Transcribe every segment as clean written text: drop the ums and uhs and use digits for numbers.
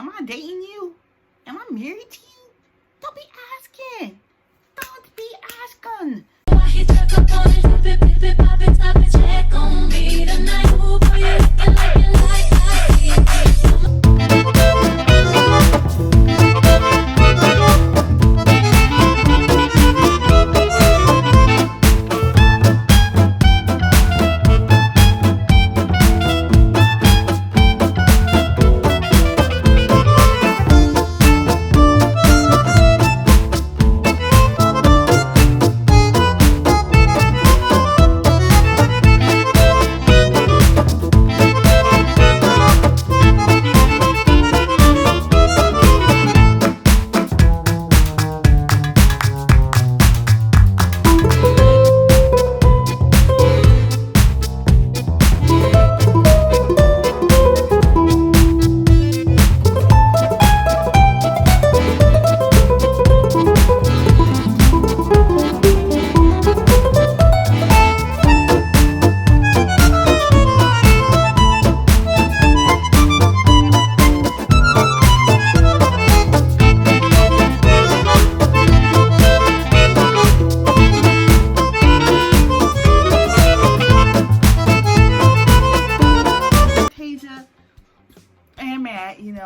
Am I dating you? Am I married to you? Don't be asking. Don't be asking. Check on me tonight. Ooh, boy, you looking like you like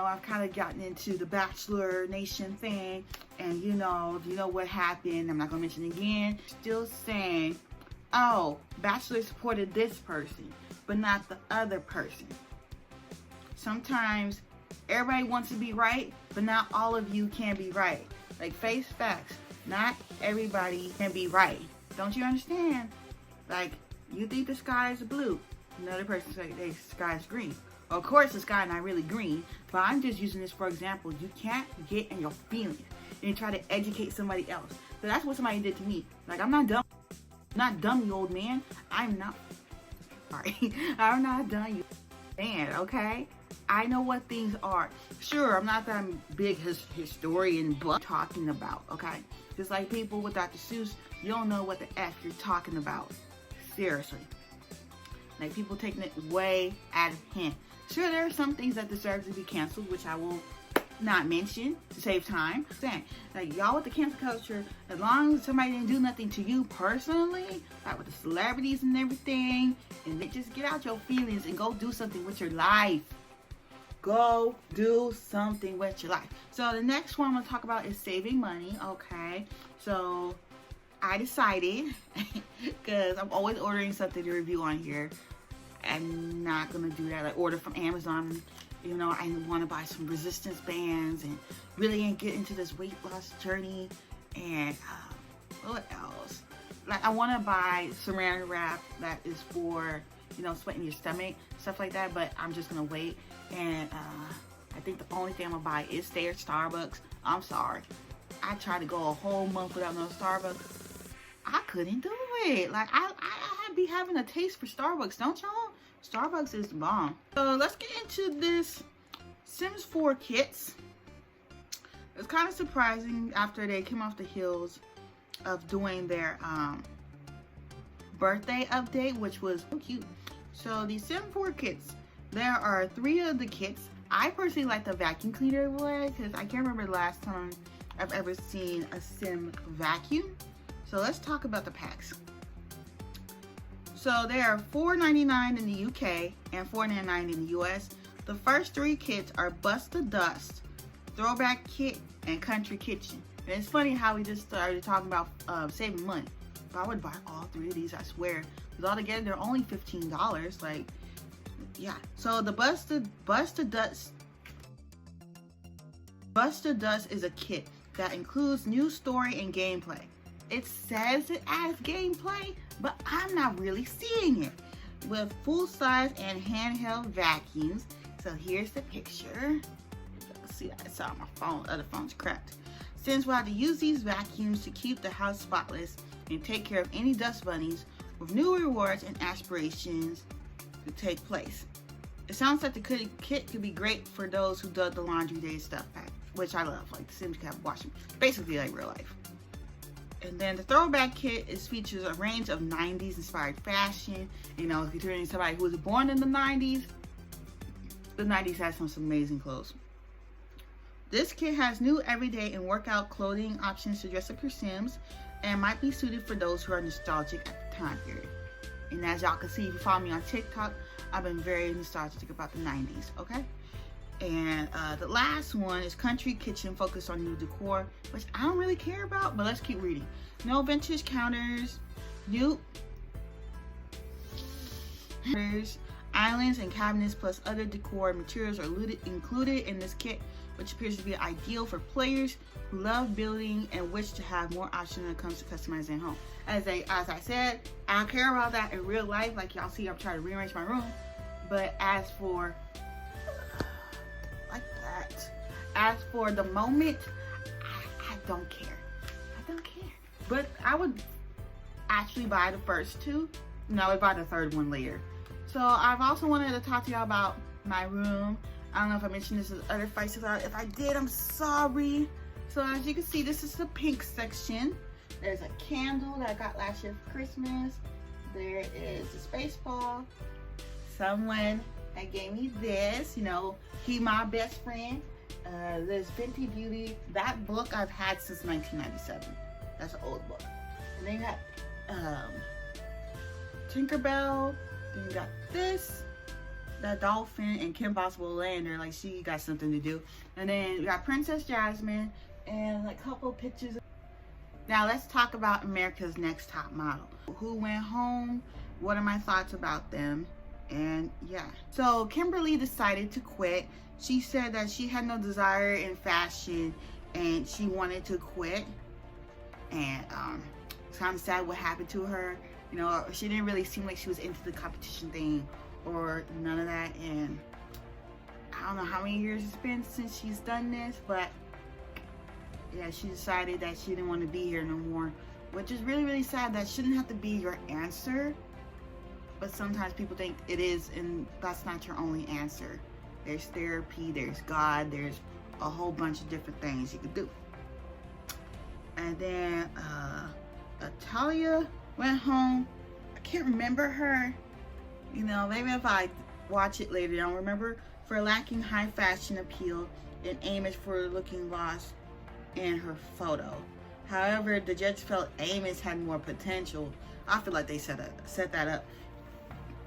I've kind of gotten into the Bachelor Nation thing, and you know what happened. I'm not gonna mention it again. Still saying, oh, Bachelor supported this person, but not the other person. Sometimes everybody wants to be right, but not all of you can be right. Like, face facts, not everybody can be right. Don't you understand? Like, you think the sky is blue, another person say the sky is green. Of course, the sky not really green, but I'm just using this for example. You can't get in your feelings and try to educate somebody else. So that's what somebody did to me. Like, I'm not dumb. I'm not dumb, you old man. I'm not. Sorry. I'm not dumb, you man, okay? I know what things are. Sure, I'm not that big historian but talking about, okay? Just like people with Dr. Seuss, you don't know what the F you're talking about. Seriously. Like, people taking it way out of hand. Sure, there are some things that deserve to be canceled, which I will not mention to save time. I'm saying, like, y'all with the cancel culture, as long as somebody didn't do nothing to you personally, like with the celebrities and everything, and then just get out your feelings and go do something with your life. Go do something with your life. So the next one I'm going to talk about is saving money, okay? So I decided, because I'm always ordering something to review on here, I'm not going to do that. I order from Amazon. You know, I want to buy some resistance bands and really get into this weight loss journey. And what else? Like, I want to buy saran wrap that is for, you know, sweating your stomach, stuff like that. But I'm just going to wait. And I think the only thing I'm going to buy is stay at Starbucks. I'm sorry. I tried to go a whole month without no Starbucks. I couldn't do it. Like, I be having a taste for Starbucks, don't y'all? Starbucks is bomb. So let's get into this Sims 4 kits. It's kind of surprising after they came off the heels of doing their birthday update, which was so cute. So the Sim 4 kits, there are 3 of the kits. I personally like the vacuum cleaner one because I can't remember the last time I've ever seen a Sim vacuum. So let's talk about the packs. So they are $4.99 in the UK and $4.99 in the US. The first 3 kits are Bust the Dust, Throwback Kit, and Country Kitchen. And it's funny how we just started talking about saving money. But I would buy all 3 of these, I swear. Because altogether, they're only $15. Like, yeah. So the Bust the Dust is a kit that includes new story and gameplay. It says it as gameplay, but I'm not really seeing it. With full-size and handheld vacuums. So here's the picture. See, I saw my phone, other phone's cracked. Sims will have to use these vacuums to keep the house spotless and take care of any dust bunnies, with new rewards and aspirations to take place. It sounds like the kit could be great for those who dug the laundry day stuff pack, which I love. Like, the Sims can have washing, basically like real life. And then the throwback kit features a range of 90s inspired fashion. You know, if you're somebody who was born in the 90s has some amazing clothes. This kit has new everyday and workout clothing options to dress up your Sims and might be suited for those who are nostalgic at the time period. And as y'all can see, if you follow me on TikTok, I've been very nostalgic about the 90s, okay? And the last one is Country Kitchen, focused on new decor, which I don't really care about, but let's keep reading. No vintage counters, new islands and cabinets plus other decor materials are included in this kit, which appears to be ideal for players who love building and wish to have more options when it comes to customizing home. As I said, I don't care about that in real life. Like y'all see, I'm trying to rearrange my room. But as for as for the moment, I don't care. I don't care. But I would actually buy the first two. No, I would buy the third one later. So I've also wanted to talk to y'all about my room. I don't know if I mentioned this in other fights. If I did, I'm sorry. So as you can see, this is the pink section. There's a candle that I got last year for Christmas. There is a space ball. Someone that gave me this, you know, he my best friend. There's Fenty Beauty. That book I've had since 1997. That's an old book. And then you got Tinkerbell. Then you got this, that dolphin, and Kim Possible Lander, like she got something to do. And then we got Princess Jasmine and a couple pictures. Now let's talk about America's Next Top Model. Who went home? What are my thoughts about them? And yeah. So Kimberly decided to quit. She said that she had no desire in fashion and she wanted to quit. And it's kind of sad what happened to her. You know, she didn't really seem like she was into the competition thing or none of that. And I don't know how many years it's been since she's done this, but yeah, she decided that she didn't want to be here no more, which is really, really sad. That shouldn't have to be your answer, but sometimes people think it is, and that's not your only answer. There's therapy, there's God, there's a whole bunch of different things you could do. And then Atalia went home. I can't remember her. You know, maybe if I watch it later, I don't remember. For lacking high fashion appeal and Amos for looking lost in her photo. However, the judge felt Amos had more potential. I feel like they set that up.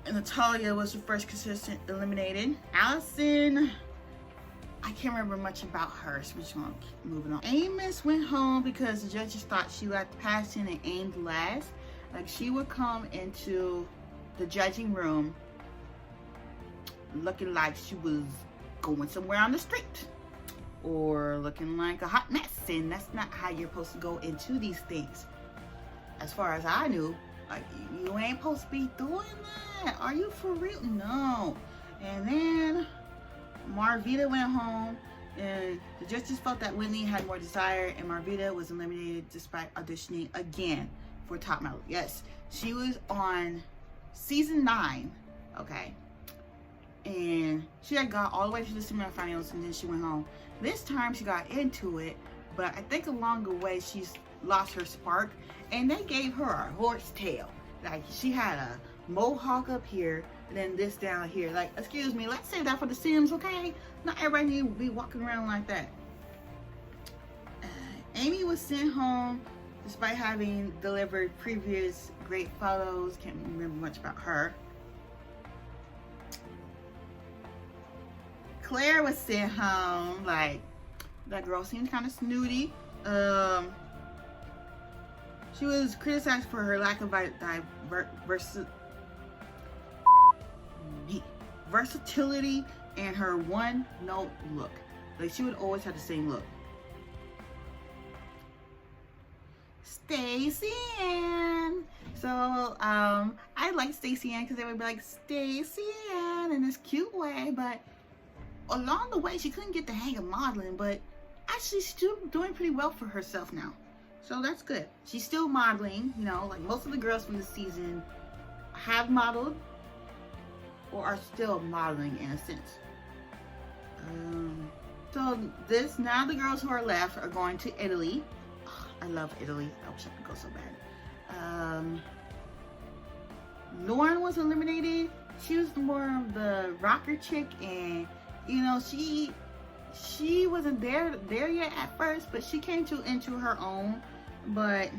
And Natalia was the first contestant eliminated. Allison, I can't remember much about her, so we're just gonna keep moving on. Amos went home because the judges thought she lacked passion and aimed last. Like, she would come into the judging room looking like she was going somewhere on the street or looking like a hot mess, and that's not how you're supposed to go into these things. As far as I knew, like, you ain't supposed to be doing that. Are you for real? No. And then Marvita went home, and the judges felt that Whitney had more desire, and Marvita was eliminated despite auditioning again for Top Model. Yes, she was on season 9, okay, and she had got all the way to the semifinals, and then she went home. This time she got into it, but I think along the way she's lost her spark, and they gave her a horse tail. Like, she had a mohawk up here and then this down here. Like, excuse me, let's save that for the Sims, okay? Not everybody need to be walking around like that. Amy was sent home despite having delivered previous great photos. Can't remember much about her. Claire was sent home. Like, that girl seemed kind of snooty. She was criticized for her lack of versatility and her one-note look. Like, she would always have the same look. Stacey Ann. So, I like Stacey Ann because they would be like, Stacey Ann, in this cute way, but along the way, she couldn't get the hang of modeling, but actually she's still doing pretty well for herself now. So that's good. She's still modeling, you know, like most of the girls from the season have modeled or are still modeling in a sense. So now the girls who are left are going to Italy. Oh, I love Italy. I wish I could go so bad. Lauren was eliminated. She was more of the rocker chick, and you know, she was wasn't there yet at first, but she came into her own. But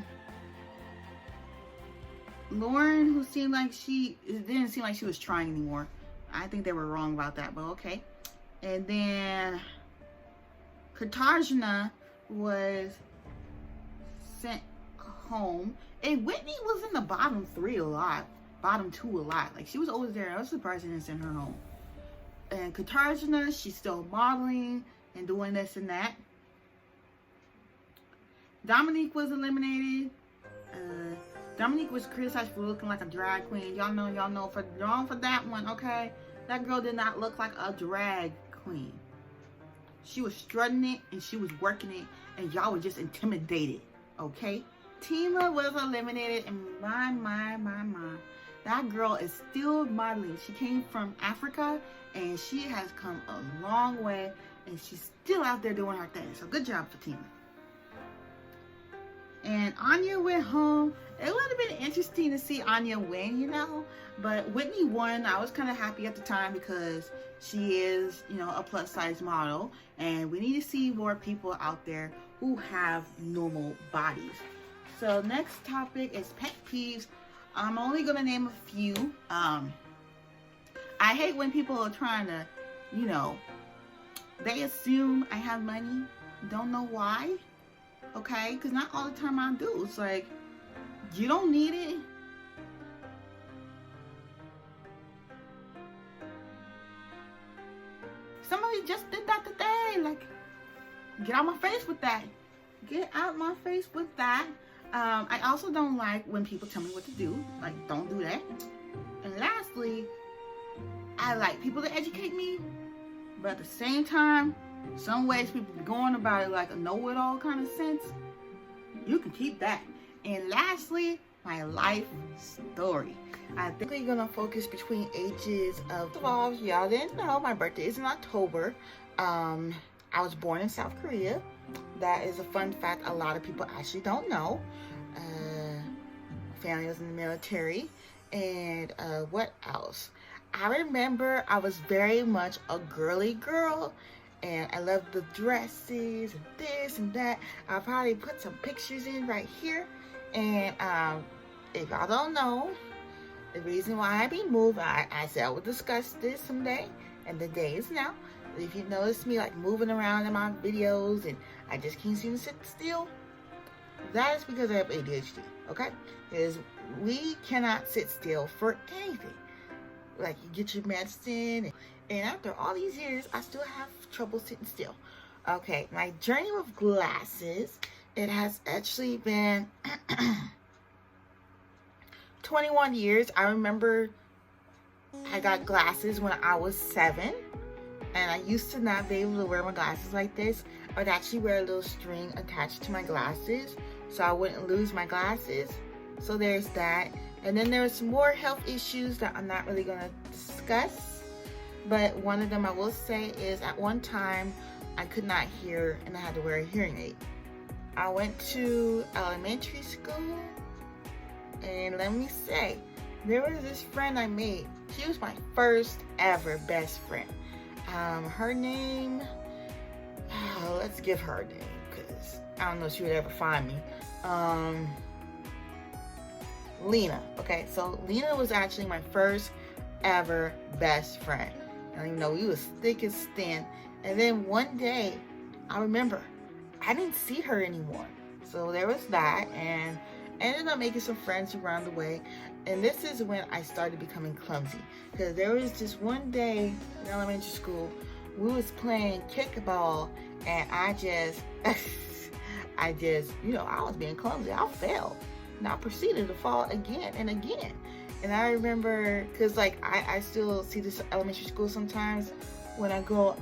Lauren, who seemed like it didn't seem like she was trying anymore. I think they were wrong about that, but okay. And then Katarzyna was sent home, and Whitney was in the bottom two a lot. Like, she was always there. I was surprised they didn't send her home. And Katarzyna, she's still modeling and doing this and that. Dominique was eliminated. Dominique was criticized for looking like a drag queen. Y'all know for that one, okay? That girl did not look like a drag queen. She was strutting it and she was working it, and y'all were just intimidated, okay? Tima was eliminated, and my. That girl is still modeling. She came from Africa, and she has come a long way, and she's still out there doing her thing. So good job for Tima. And Anya went home. It would have been interesting to see Anya win, you know, but Whitney won. I was kind of happy at the time because she is, you know, a plus size model, and we need to see more people out there who have normal bodies. So next topic is pet peeves. I'm only gonna name a few. I hate when people are trying to, you know, they assume I have money, don't know why. Okay, because not all the time I do. It's like, you don't need it. Somebody just did that today. Like, get out my face with that. Get out my face with that. I also don't like when people tell me what to do. Like, don't do that. And lastly, I like people to educate me, but at the same time, some ways people be going about it like a know-it-all kind of sense. You can keep that. And lastly, my life story. I think we're gonna focus between ages of, first of all, y'all didn't know, my birthday is in October. I was born in South Korea. That is a fun fact a lot of people actually don't know. Family was in the military. And what else? I remember I was very much a girly girl, and I loved the dresses and this and that. I'll probably put some pictures in right here. And if y'all don't know, the reason why I be moving, I said I would discuss this someday, and the day is now. If you notice me like moving around in my videos and I just can't seem to sit still, that is because I have ADHD, okay? Because we cannot sit still for anything. Like, you get your medicine, and after all these years, I still have trouble sitting still. Okay, my journey with glasses, it has actually been 21 years. I remember I got glasses when I was 7, and I used to not be able to wear my glasses like this. I would actually wear a little string attached to my glasses so I wouldn't lose my glasses. So there's that. And then there's some more health issues that I'm not really gonna discuss, but one of them I will say is at one time I could not hear and I had to wear a hearing aid. I went to elementary school, and let me say, there was this friend I made. She was my first ever best friend. Her name, let's give her a name because I don't know if she would ever find me. Lena. Okay, so Lena was actually my first ever best friend. I don't even know, we was thick as thin. And then one day, I remember, I didn't see her anymore. So there was that, and I ended up making some friends around the way. And this is when I started becoming clumsy. Because there was just one day in elementary school, we was playing kickball, and I just, you know, I was being clumsy. I fell. And I proceeded to fall again and again. And I remember, because like I still see this elementary school sometimes when I go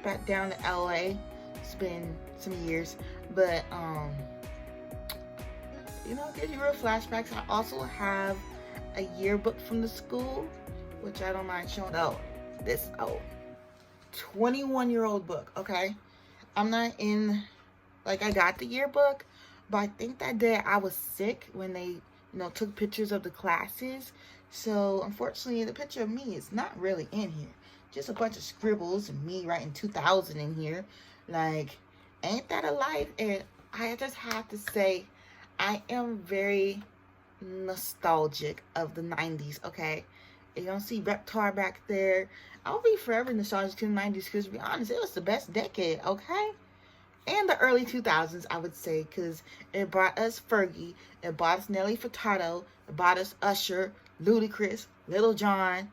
back down to LA. It's been some years, but you know, it gives you real flashbacks. I also have a yearbook from the school, which I don't mind showing. Oh, this 21-year-old book. Okay, I'm not in, like, I got the yearbook, but I think that day I was sick when they, you know, took pictures of the classes. So unfortunately, the picture of me is not really in here. just a bunch of scribbles and me writing 2000 in here. Like, ain't that a life? And I just have to say, I am very nostalgic of the 90s, okay? You don't see Reptar back there. I'll be forever nostalgic to the 90s because, to be honest, it was the best decade, okay? And the early 2000s, I would say, because it brought us Fergie, it brought us Nelly Furtado, it brought us Usher, Ludacris, Little John.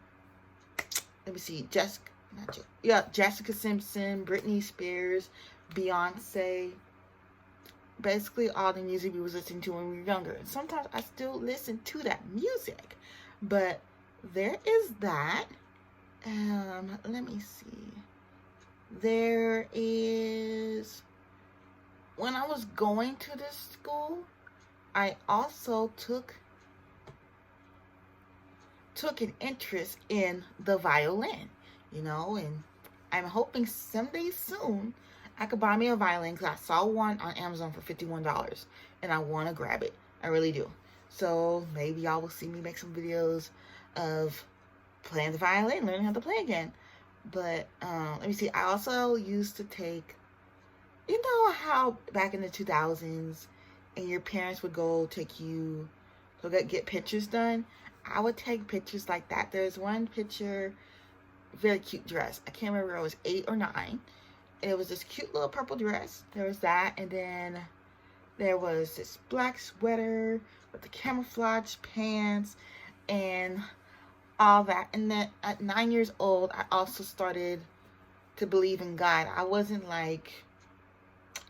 Let me see, Jessica Simpson, Britney Spears, Beyonce. Basically all the music we was listening to when we were younger. And sometimes I still listen to that music. But there is that. Let me see. There is... When I was going to this school, I also took an interest in the violin, you know, and I'm hoping someday soon I could buy me a violin because I saw one on Amazon for $51 and I want to grab it. I really do. So maybe y'all will see me make some videos of playing the violin, learning how to play again. But let me see. I also used to take, you know how back in the 2000s and your parents would go take you to get pictures done? I would take pictures like that. There's one picture, very cute dress. I can't remember if it was 8 or 9. It was this cute little purple dress. There was that. And then there was this black sweater with the camouflage pants and all that. And then at 9 years old, I also started to believe in God. I wasn't like,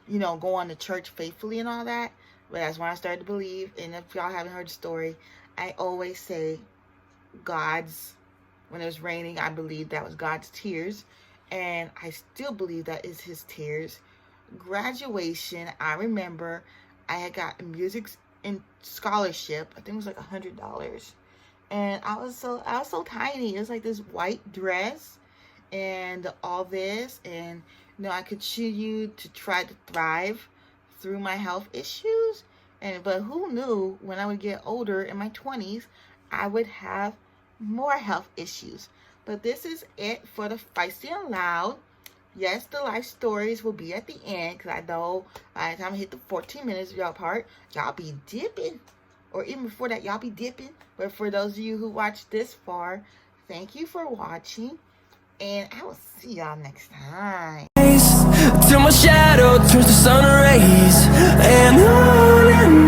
you know, going to church faithfully and all that. But that's when I started to believe. And if y'all haven't heard the story, I always say when it was raining, I believe that was God's tears. And I still believe that is his tears. Graduation, I remember I had got a music and scholarship. I think it was like $100. And I was so tiny. It was like this white dress and all this. And, you know, I could continue to try to thrive through my health issues. But who knew when I would get older in my 20s, I would have more health issues. But this is it for the Feisty and Loud. Yes, the life stories will be at the end, because I know by the time I hit the 14 minutes y'all part, y'all be dipping. Or even before that, y'all be dipping. But for those of you who watched this far, thank you for watching. And I will see y'all next time. Till my shadow turns to sun rays, and on